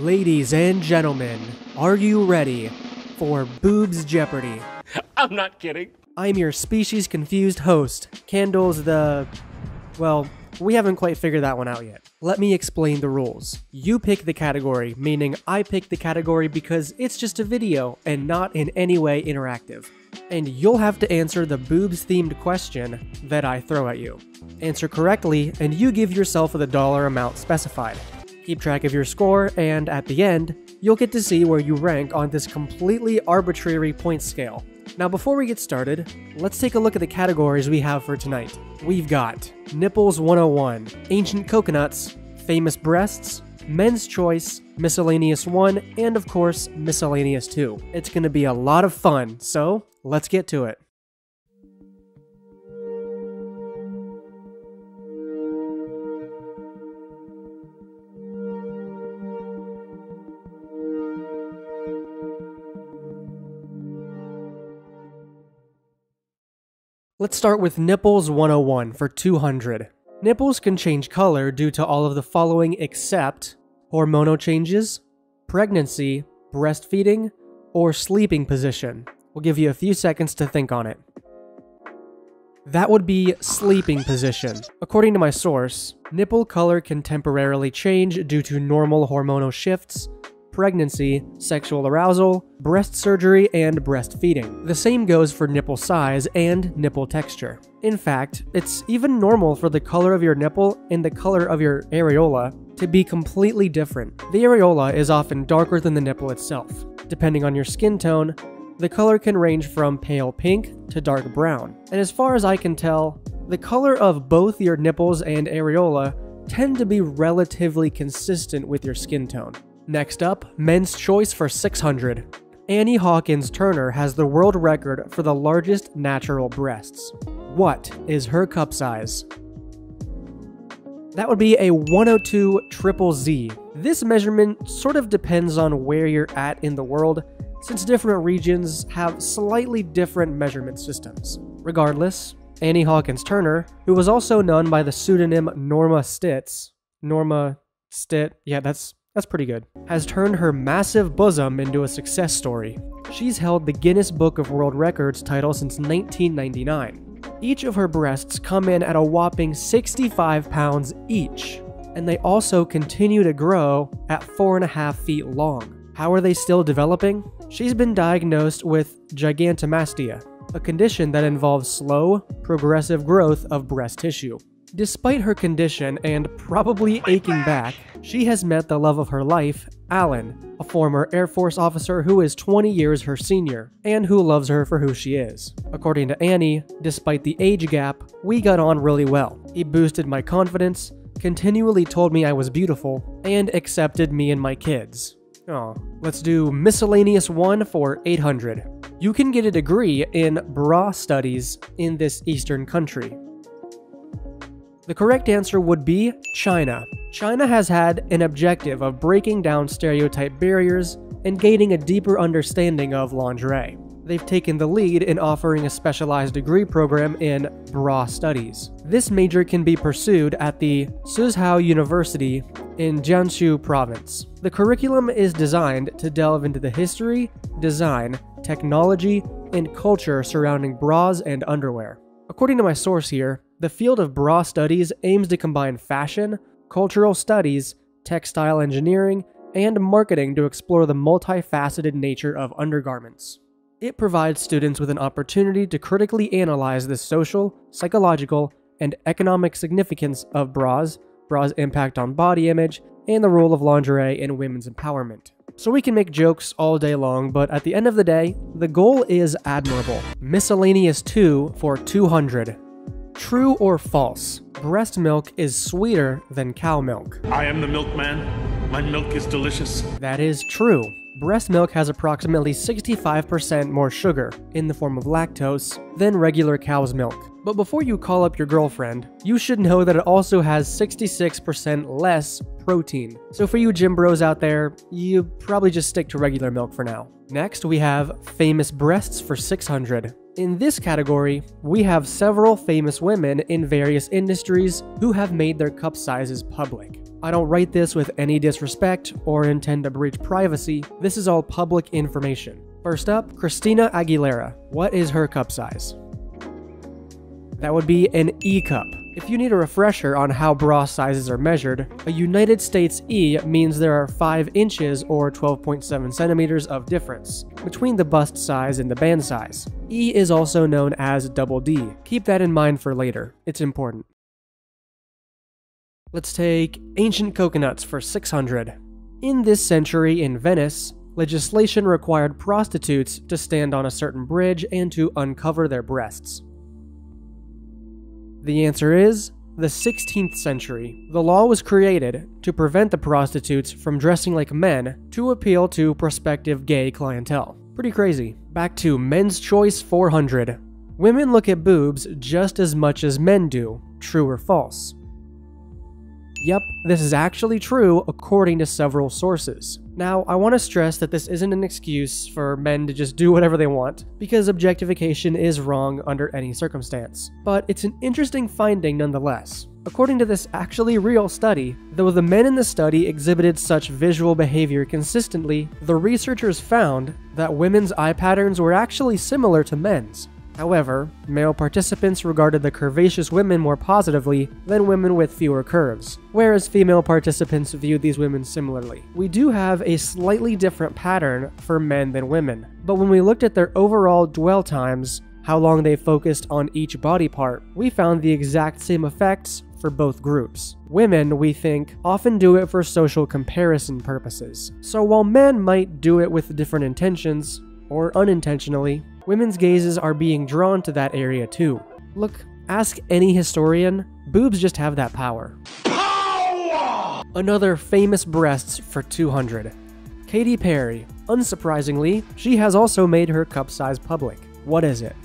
Ladies and gentlemen, are you ready for Boobs Jeopardy? I'm not kidding. I'm your species-confused host, Candles well, we haven't quite figured that one out yet. Let me explain the rules. You pick the category, meaning I pick the category because it's just a video and not in any way interactive. And you'll have to answer the boobs-themed question that I throw at you. Answer correctly, and you give yourself the dollar amount specified. Keep track of your score, and at the end, you'll get to see where you rank on this completely arbitrary point scale. Now before we get started, let's take a look at the categories we have for tonight. We've got Nipples 101, Ancient Coconuts, Famous Breasts, Men's Choice, Miscellaneous 1, and of course, Miscellaneous 2. It's gonna be a lot of fun, so let's get to it. Let's start with Nipples 101 for 200. Nipples can change color due to all of the following except hormonal changes, pregnancy, breastfeeding, or sleeping position. We'll give you a few seconds to think on it. That would be sleeping position. According to my source, nipple color can temporarily change due to normal hormonal shifts, pregnancy, sexual arousal, breast surgery, and breastfeeding. The same goes for nipple size and nipple texture. In fact, it's even normal for the color of your nipple and the color of your areola to be completely different. The areola is often darker than the nipple itself. Depending on your skin tone, the color can range from pale pink to dark brown. And as far as I can tell, the color of both your nipples and areola tend to be relatively consistent with your skin tone. Next up, Men's Choice for 600. Annie Hawkins Turner has the world record for the largest natural breasts. What is her cup size? That would be a 102 triple Z. This measurement sort of depends on where you're at in the world, since different regions have slightly different measurement systems. Regardless, Annie Hawkins Turner, who was also known by the pseudonym Norma Stitt, yeah, that's pretty good, has turned her massive bosom into a success story. She's held the Guinness Book of World Records title since 1999. Each of her breasts come in at a whopping 65 pounds each, and they also continue to grow at 4.5 feet long. How are they still developing? She's been diagnosed with gigantomastia, a condition that involves slow, progressive growth of breast tissue. Despite her condition and probably aching back, she has met the love of her life, Alan, a former Air Force officer who is 20 years her senior, and who loves her for who she is. According to Annie, despite the age gap, we got on really well. He boosted my confidence, continually told me I was beautiful, and accepted me and my kids. Oh, let's do Miscellaneous 1 for 800. You can get a degree in bra studies in this Eastern country. The correct answer would be China. China has had an objective of breaking down stereotype barriers and gaining a deeper understanding of lingerie. They've taken the lead in offering a specialized degree program in bra studies. This major can be pursued at the Suzhou University in Jiangsu Province. The curriculum is designed to delve into the history, design, technology, and culture surrounding bras and underwear. According to my source here, the field of bra studies aims to combine fashion, cultural studies, textile engineering, and marketing to explore the multifaceted nature of undergarments. It provides students with an opportunity to critically analyze the social, psychological, and economic significance of bras' impact on body image, and the role of lingerie in women's empowerment. So we can make jokes all day long, but at the end of the day, the goal is admirable. Miscellaneous 2 for 200. True or false? Breast milk is sweeter than cow milk. I am the milkman. My milk is delicious. That is true. Breast milk has approximately 65% more sugar, in the form of lactose, than regular cow's milk. But before you call up your girlfriend, you should know that it also has 66% less protein. So for you gym bros out there, you probably just stick to regular milk for now. Next, we have Famous Breasts for 600. In this category, we have several famous women in various industries who have made their cup sizes public. I don't write this with any disrespect or intend to breach privacy. This is all public information. First up, Christina Aguilera. What is her cup size? That would be an E cup. If you need a refresher on how bra sizes are measured, a United States E means there are 5 inches or 12.7 centimeters of difference between the bust size and the band size. E is also known as double D. Keep that in mind for later. It's important. Let's take ancient coconuts for 600. In this century in Venice, legislation required prostitutes to stand on a certain bridge and to uncover their breasts. The answer is the 16th century. The law was created to prevent the prostitutes from dressing like men to appeal to prospective gay clientele. Pretty crazy. Back to Men's Choice 400. Women look at boobs just as much as men do. True or false? Yep, this is actually true according to several sources. Now, I want to stress that this isn't an excuse for men to just do whatever they want, because objectification is wrong under any circumstance. But it's an interesting finding nonetheless. According to this actually real study, though the men in the study exhibited such visual behavior consistently, the researchers found that women's eye patterns were actually similar to men's. However, male participants regarded the curvaceous women more positively than women with fewer curves, whereas female participants viewed these women similarly. We do have a slightly different pattern for men than women, but when we looked at their overall dwell times, how long they focused on each body part, we found the exact same effects for both groups. Women, we think, often do it for social comparison purposes. So while men might do it with different intentions, or unintentionally, women's gazes are being drawn to that area too. Look, ask any historian, boobs just have that power. Power! Another famous breasts for 200. Katy Perry. Unsurprisingly, she has also made her cup size public. What is it?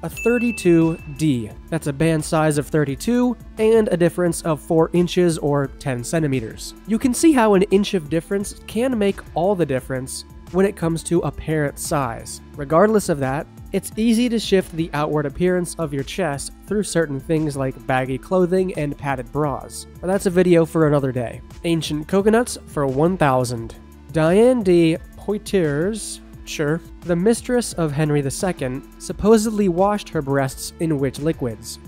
A 32D. That's a band size of 32 and a difference of 4 inches or 10 centimeters. You can see how an inch of difference can make all the difference when it comes to apparent size. Regardless of that, it's easy to shift the outward appearance of your chest through certain things like baggy clothing and padded bras. But that's a video for another day. Ancient coconuts for 1000. Diane de Poitiers, sure, the mistress of Henry II, supposedly washed her breasts in which liquids?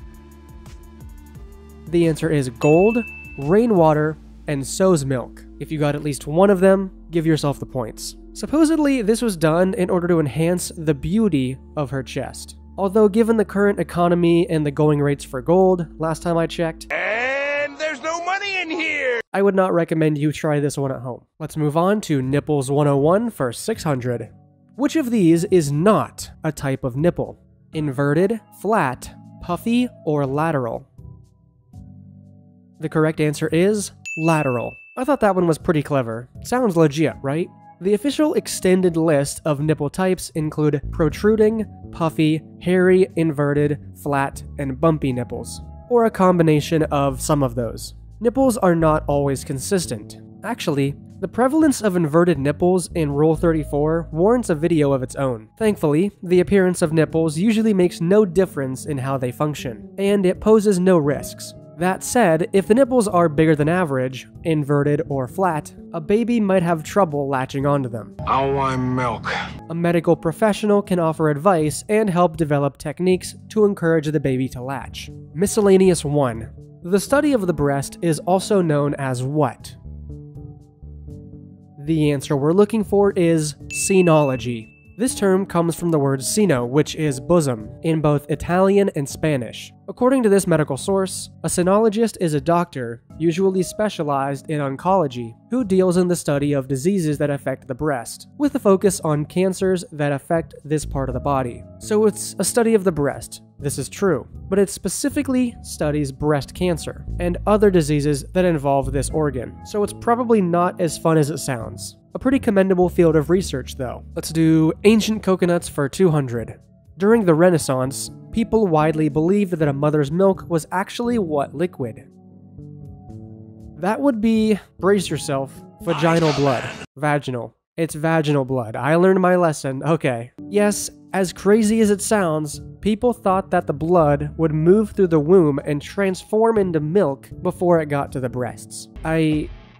The answer is gold, rainwater, and so's milk. If you got at least one of them, give yourself the points. Supposedly, this was done in order to enhance the beauty of her chest. Although given the current economy and the going rates for gold, last time I checked, and there's no money in here! I would not recommend you try this one at home. Let's move on to Nipples 101 for 600. Which of these is not a type of nipple? Inverted, flat, puffy, or lateral? The correct answer is lateral. I thought that one was pretty clever. Sounds legit, right? The official extended list of nipple types include protruding, puffy, hairy, inverted, flat, and bumpy nipples, or a combination of some of those. Nipples are not always consistent. Actually, the prevalence of inverted nipples in Rule 34 warrants a video of its own. Thankfully, the appearance of nipples usually makes no difference in how they function, and it poses no risks. That said, if the nipples are bigger than average, inverted or flat, a baby might have trouble latching onto them. I want milk. A medical professional can offer advice and help develop techniques to encourage the baby to latch. Miscellaneous 1. The study of the breast is also known as what? The answer we're looking for is senology. This term comes from the word seno, which is bosom, in both Italian and Spanish. According to this medical source, a senologist is a doctor, usually specialized in oncology, who deals in the study of diseases that affect the breast, with a focus on cancers that affect this part of the body. So it's a study of the breast. This is true, but it specifically studies breast cancer and other diseases that involve this organ, so it's probably not as fun as it sounds. A pretty commendable field of research, though. Let's do ancient coconuts for 200. During the Renaissance, people widely believed that a mother's milk was actually what liquid? That would be, brace yourself, vaginal blood. Vaginal. It's vaginal blood. I learned my lesson. Okay. Yes, as crazy as it sounds, people thought that the blood would move through the womb and transform into milk before it got to the breasts.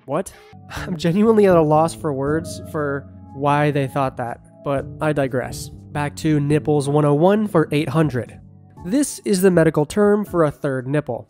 What? I'm genuinely at a loss for words for why they thought that, but I digress. Back to Nipples 101 for 800. This is the medical term for a third nipple.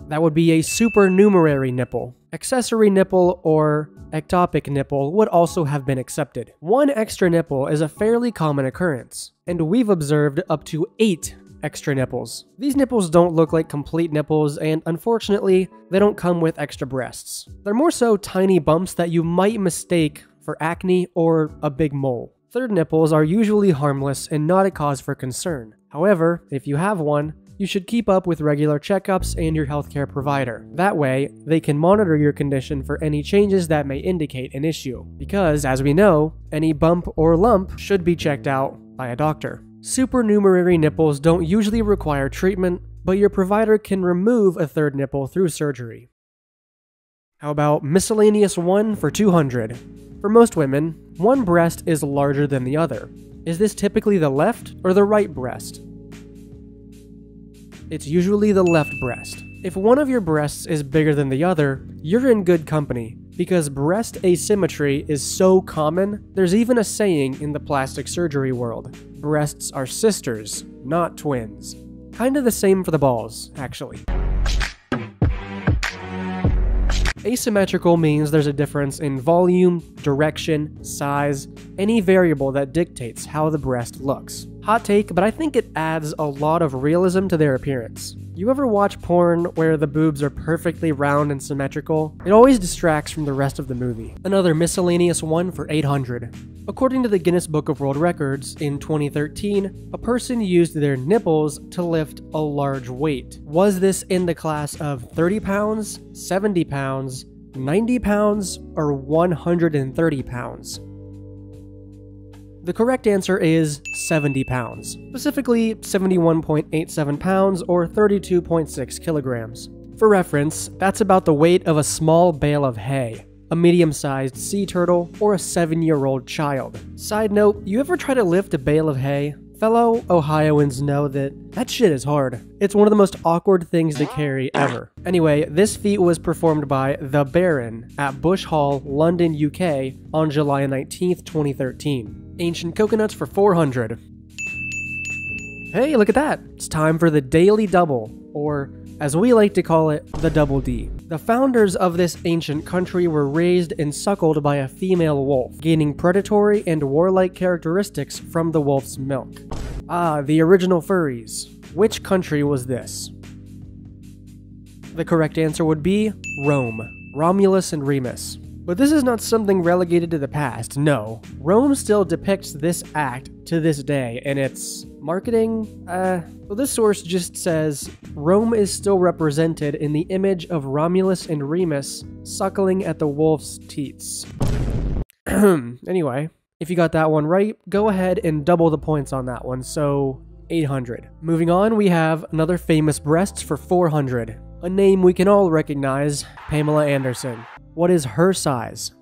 That would be a supernumerary nipple. Accessory nipple or ectopic nipple would also have been accepted. One extra nipple is a fairly common occurrence, and we've observed up to 8 extra nipples. These nipples don't look like complete nipples, and unfortunately, they don't come with extra breasts. They're more so tiny bumps that you might mistake for acne or a big mole. Third nipples are usually harmless and not a cause for concern. However, if you have one, you should keep up with regular checkups and your healthcare provider. That way, they can monitor your condition for any changes that may indicate an issue. Because, as we know, any bump or lump should be checked out by a doctor. Supernumerary nipples don't usually require treatment, but your provider can remove a third nipple through surgery. How about miscellaneous 1 for 200? For most women, one breast is larger than the other. Is this typically the left or the right breast? It's usually the left breast. If one of your breasts is bigger than the other, you're in good company, because breast asymmetry is so common, there's even a saying in the plastic surgery world. Breasts are sisters, not twins. Kinda the same for the balls, actually. Asymmetrical means there's a difference in volume, direction, size, any variable that dictates how the breast looks. Hot take, but I think it adds a lot of realism to their appearance. You ever watch porn where the boobs are perfectly round and symmetrical? It always distracts from the rest of the movie. Another miscellaneous 1 for 800. According to the Guinness Book of World Records, in 2013, a person used their nipples to lift a large weight. Was this in the class of 30 pounds, 70 pounds, 90 pounds, or 130 pounds? The correct answer is 70 pounds, specifically 71.87 pounds or 32.6 kilograms. For reference, that's about the weight of a small bale of hay, a medium-sized sea turtle, or a 7-year-old child. Side note, you ever try to lift a bale of hay? Fellow Ohioans know that shit is hard. It's one of the most awkward things to carry ever. Anyway, this feat was performed by The Baron at Bush Hall, London, UK on July 19th, 2013. Ancient coconuts for 400. Hey, look at that! It's time for the Daily Double, or as we like to call it, the Double D. The founders of this ancient country were raised and suckled by a female wolf, gaining predatory and warlike characteristics from the wolf's milk. Ah, the original furries. Which country was this? The correct answer would be Rome. Romulus and Remus. But this is not something relegated to the past, no. Rome still depicts this act to this day, and its marketing? Well, this source just says, Rome is still represented in the image of Romulus and Remus suckling at the wolf's teats. Anyway, if you got that one right, go ahead and double the points on that one, so 800. Moving on, we have another famous breasts for 400. A name we can all recognize, Pamela Anderson. What is her size?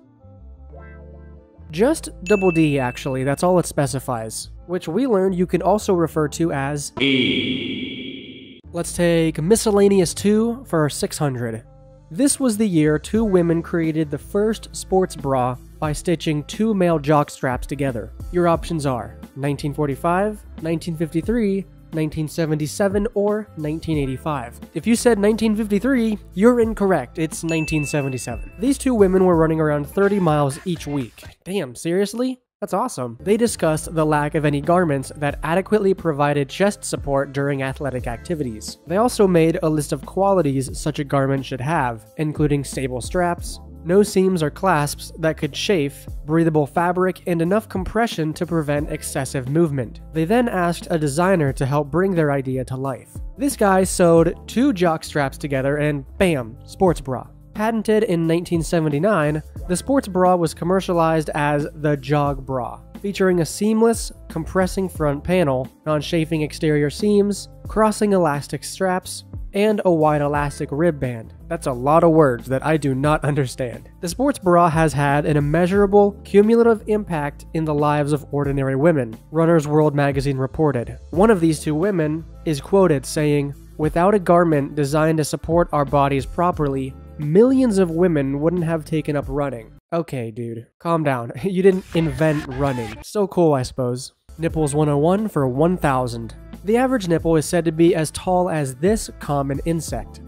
Just double D, actually, that's all it specifies, which we learned you can also refer to as E. Let's take miscellaneous 2 for 600. This was the year 2 women created the first sports bra by stitching 2 male jock straps together. Your options are 1945, 1953, 1977, or 1985. If you said 1953, you're incorrect. It's 1977. These 2 women were running around 30 miles each week. Damn, seriously? That's awesome. They discussed the lack of any garments that adequately provided chest support during athletic activities. They also made a list of qualities such a garment should have, including stable straps, no seams or clasps that could chafe, breathable fabric, and enough compression to prevent excessive movement. They then asked a designer to help bring their idea to life. This guy sewed 2 jock straps together and bam, sports bra. Patented in 1979, the sports bra was commercialized as the jog bra, featuring a seamless, compressing front panel, non-chafing exterior seams, crossing elastic straps, and a wide elastic rib band. That's a lot of words that I do not understand. The sports bra has had an immeasurable cumulative impact in the lives of ordinary women, Runner's World magazine reported. One of these two women is quoted saying, "Without a garment designed to support our bodies properly, millions of women wouldn't have taken up running." Okay, dude, calm down. You didn't invent running. So cool, I suppose. Nipples 101 for 1,000. The average nipple is said to be as tall as this common insect.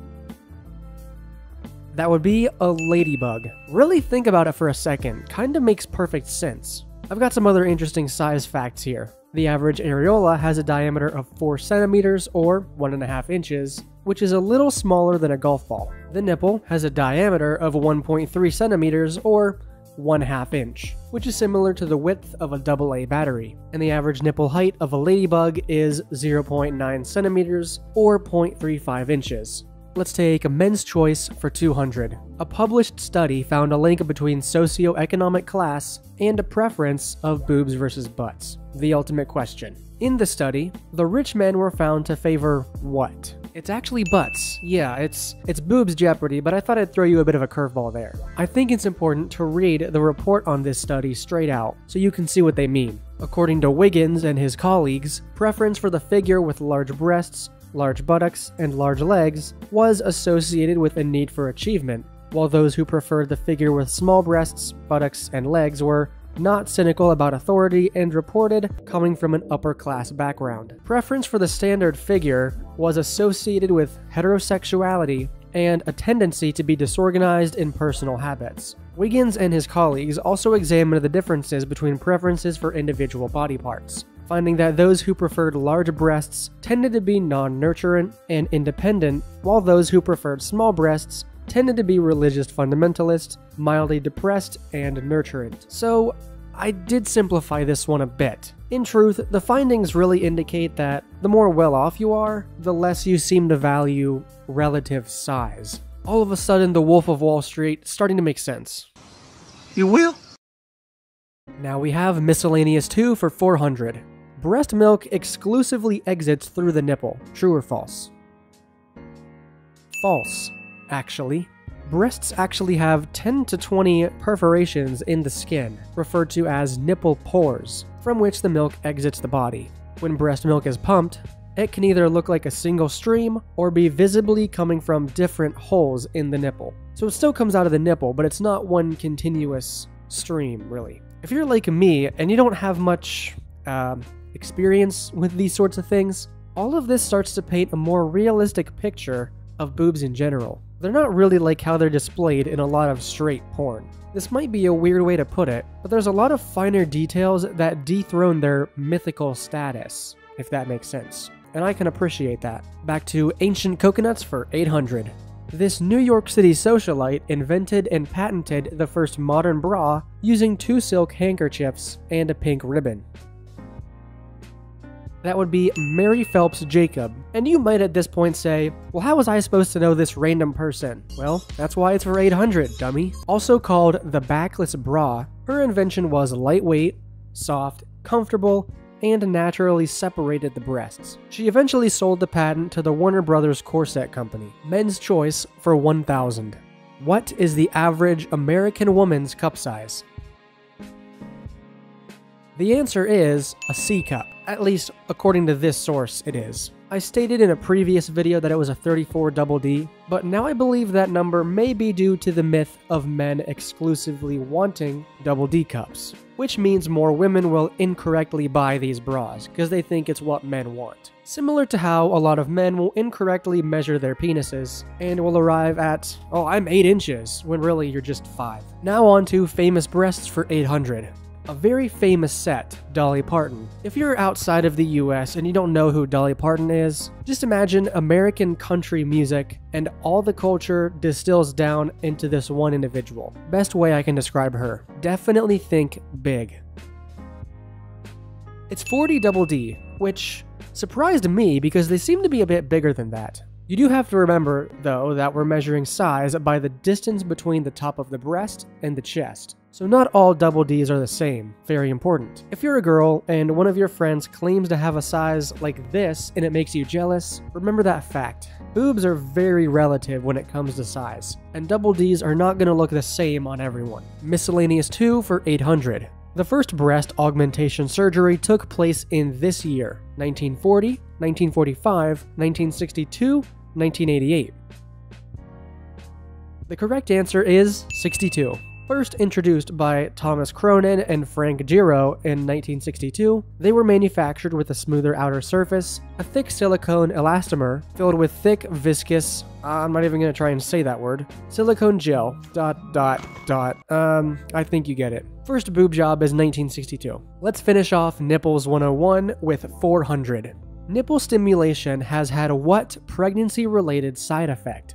That would be a ladybug. Really think about it for a second. Kinda makes perfect sense. I've got some other interesting size facts here. The average areola has a diameter of 4 centimeters or 1.5 inches, which is a little smaller than a golf ball. The nipple has a diameter of 1.3 centimeters or 1/2 inch, which is similar to the width of a AA battery. And the average nipple height of a ladybug is 0.9 centimeters or 0.35 inches. Let's take a men's choice for 200. A published study found a link between socioeconomic class and a preference of boobs versus butts. The ultimate question. In the study, the rich men were found to favor what? It's actually butts. Yeah, it's boobs jeopardy, but I thought I'd throw you a bit of a curveball there. I think it's important to read the report on this study straight out, so you can see what they mean. According to Wiggins and his colleagues, preference for the figure with large breasts, large buttocks, and large legs was associated with a need for achievement, while those who preferred the figure with small breasts, buttocks, and legs were not cynical about authority and reported coming from an upper-class background. Preference for the standard figure was associated with heterosexuality and a tendency to be disorganized in personal habits. Wiggins and his colleagues also examined the differences between preferences for individual body parts, finding that those who preferred large breasts tended to be non-nurturant and independent, while those who preferred small breasts tended to be religious fundamentalist, mildly depressed, and nurturant. So, I did simplify this one a bit. In truth, the findings really indicate that the more well-off you are, the less you seem to value relative size. All of a sudden, the Wolf of Wall Street starting to make sense. You will? Now we have miscellaneous 2 for 400. Breast milk exclusively exits through the nipple. True or false? False. Actually, breasts actually have 10 to 20 perforations in the skin, referred to as nipple pores, from which the milk exits the body. When breast milk is pumped, it can either look like a single stream or be visibly coming from different holes in the nipple. So it still comes out of the nipple, but it's not one continuous stream, really. If you're like me and you don't have much experience with these sorts of things, all of this starts to paint a more realistic picture of boobs in general. They're not really like how they're displayed in a lot of straight porn. This might be a weird way to put it, but there's a lot of finer details that dethrone their mythical status, if that makes sense. And I can appreciate that. Back to ancient coconuts for 800. This New York City socialite invented and patented the first modern bra using 2 silk handkerchiefs and a pink ribbon. That would be Mary Phelps Jacob. And you might at this point say, well, how was I supposed to know this random person? Well, that's why it's for 800, dummy. Also called the backless bra, her invention was lightweight, soft, comfortable, and naturally separated the breasts. She eventually sold the patent to the Warner Brothers Corset Company. Men's choice for 1,000. What is the average American woman's cup size? The answer is a C cup. At least, according to this source, it is. I stated in a previous video that it was a 34 double D, but now I believe that number may be due to the myth of men exclusively wanting double D cups, which means more women will incorrectly buy these bras because they think it's what men want. Similar to how a lot of men will incorrectly measure their penises and will arrive at, oh, I'm 8 inches, when really you're just 5. Now on to famous breasts for 800. A very famous set, Dolly Parton. If you're outside of the US and you don't know who Dolly Parton is, just imagine American country music and all the culture distills down into this one individual. Best way I can describe her. Definitely think big. It's 40 double D, which surprised me because they seem to be a bit bigger than that. You do have to remember, though, that we're measuring size by the distance between the top of the breast and the chest. So not all double Ds are the same. Very important. If you're a girl and one of your friends claims to have a size like this and it makes you jealous, remember that fact. Boobs are very relative when it comes to size, and double Ds are not going to look the same on everyone. Miscellaneous 2 for 800. The first breast augmentation surgery took place in this year, 1940, 1945, 1962, 1988. The correct answer is 62. First introduced by Thomas Cronin and Frank Giro in 1962, they were manufactured with a smoother outer surface, a thick silicone elastomer filled with thick, viscous, I'm not even going to try and say that word, silicone gel, I think you get it. First boob job is 1962. Let's finish off Nipples 101 with 400. Nipple stimulation has had what pregnancy-related side effect?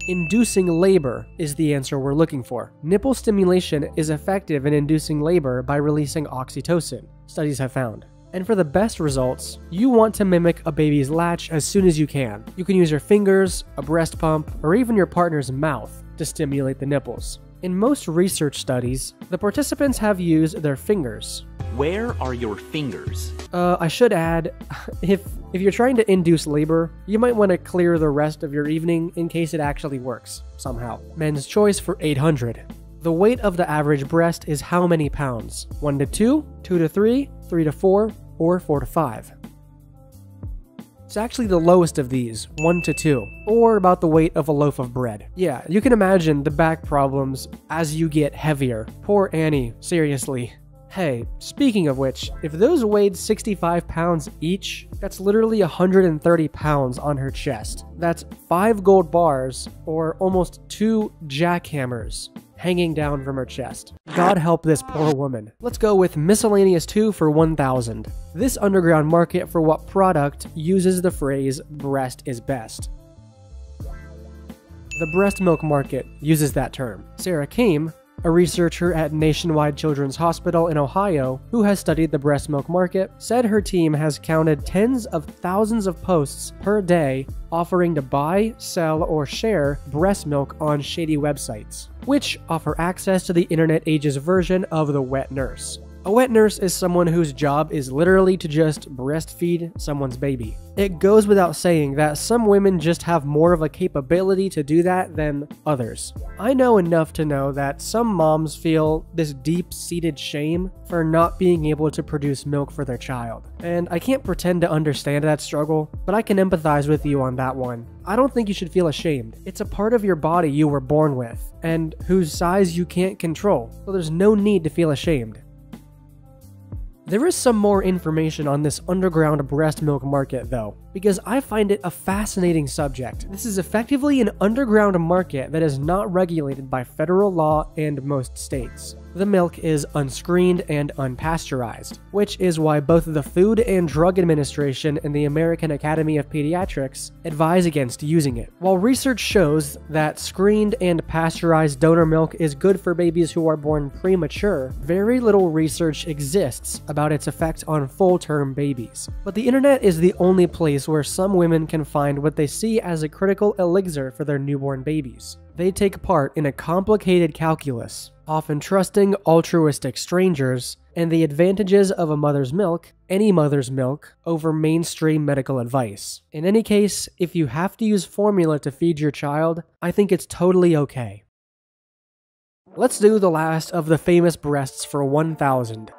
Inducing labor is the answer we're looking for. Nipple stimulation is effective in inducing labor by releasing oxytocin, studies have found. And for the best results, you want to mimic a baby's latch as soon as you can. You can use your fingers, a breast pump, or even your partner's mouth to stimulate the nipples. In most research studies, the participants have used their fingers. Where are your fingers? I should add, if you're trying to induce labor, you might want to clear the rest of your evening in case it actually works, somehow. Men's choice for 800. The weight of the average breast is how many pounds? 1 to 2, 2 to 3, 3 to 4, or 4 to 5? It's actually the lowest of these, 1 to 2, or about the weight of a loaf of bread. Yeah, you can imagine the back problems as you get heavier. Poor Annie, seriously. Hey, speaking of which, if those weighed 65 pounds each, that's literally 130 pounds on her chest. That's 5 gold bars, or almost 2 jackhammers, hanging down from her chest. God help this poor woman. Let's go with miscellaneous 2 for 1,000. This underground market for what product uses the phrase breast is best? The breast milk market uses that term. Sarah Kame, a researcher at Nationwide Children's Hospital in Ohio who has studied the breast milk market, said her team has counted tens of thousands of posts per day offering to buy, sell, or share breast milk on shady websites, which offer access to the internet age's version of the wet nurse. A wet nurse is someone whose job is literally to just breastfeed someone's baby. It goes without saying that some women just have more of a capability to do that than others. I know enough to know that some moms feel this deep-seated shame for not being able to produce milk for their child. And I can't pretend to understand that struggle, but I can empathize with you on that one. I don't think you should feel ashamed. It's a part of your body you were born with, and whose size you can't control, so there's no need to feel ashamed. There is some more information on this underground breast milk market though, because I find it a fascinating subject. This is effectively an underground market that is not regulated by federal law and most states. The milk is unscreened and unpasteurized, which is why both the Food and Drug Administration and the American Academy of Pediatrics advise against using it. While research shows that screened and pasteurized donor milk is good for babies who are born premature, very little research exists about its effect on full-term babies. But the internet is the only place where some women can find what they see as a critical elixir for their newborn babies. They take part in a complicated calculus, often trusting altruistic strangers, and the advantages of a mother's milk, any mother's milk, over mainstream medical advice. In any case, if you have to use formula to feed your child, I think it's totally okay. Let's do the last of the famous breasts for 1,000.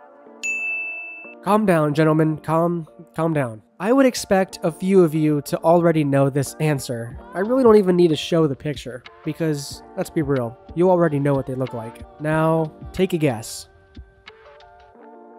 Calm down, gentlemen. Calm down. I would expect a few of you to already know this answer. I really don't even need to show the picture, because, let's be real, you already know what they look like. Now, take a guess.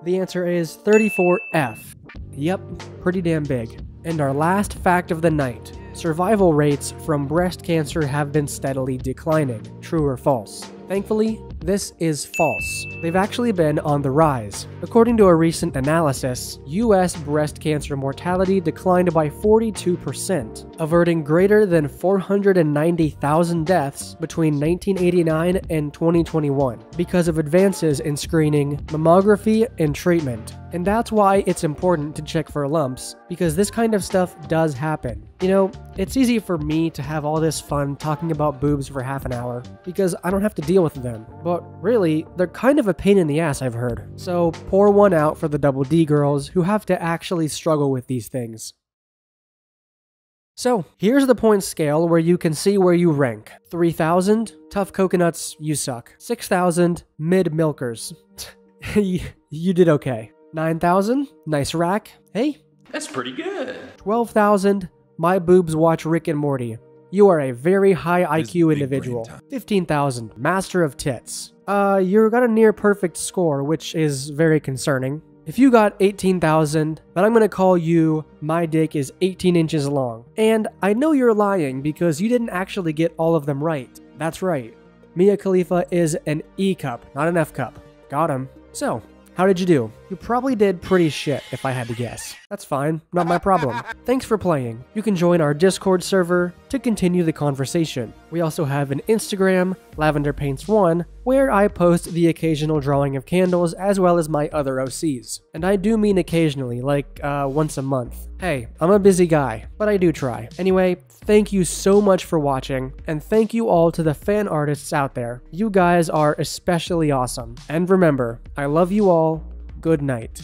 The answer is 34F. Yep, pretty damn big. And our last fact of the night. Survival rates from breast cancer have been steadily declining. True or false? Thankfully, this is false. They've actually been on the rise. According to a recent analysis, US breast cancer mortality declined by 42%, averting greater than 490,000 deaths between 1989 and 2021 because of advances in screening, mammography, and treatment. And that's why it's important to check for lumps, because this kind of stuff does happen. You know, it's easy for me to have all this fun talking about boobs for half an hour, because I don't have to deal with them. But really, they're kind of a pain in the ass, I've heard. So pour one out for the double D girls who have to actually struggle with these things. So, here's the point scale where you can see where you rank. 3,000, tough coconuts, you suck. 6,000, mid milkers. You did okay. 9,000, nice rack. Hey. That's pretty good. 12,000, my boobs watch Rick and Morty. You are a very high IQ individual. 15,000, master of tits. You got a near perfect score, which is very concerning. If you got 18,000, then I'm gonna call you my dick is 18 inches long. And I know you're lying because you didn't actually get all of them right. That's right. Mia Khalifa is an E cup, not an F cup. Got him. So, how did you do? You probably did pretty shit if I had to guess. That's fine, not my problem. Thanks for playing. You can join our Discord server to continue the conversation. We also have an Instagram, Lavender Paints 1, where I post the occasional drawing of candles as well as my other OCs. And I do mean occasionally, like once a month. Hey, I'm a busy guy, but I do try. Anyway, thank you so much for watching, and thank you all to the fan artists out there. You guys are especially awesome. And remember, I love you all. Good night.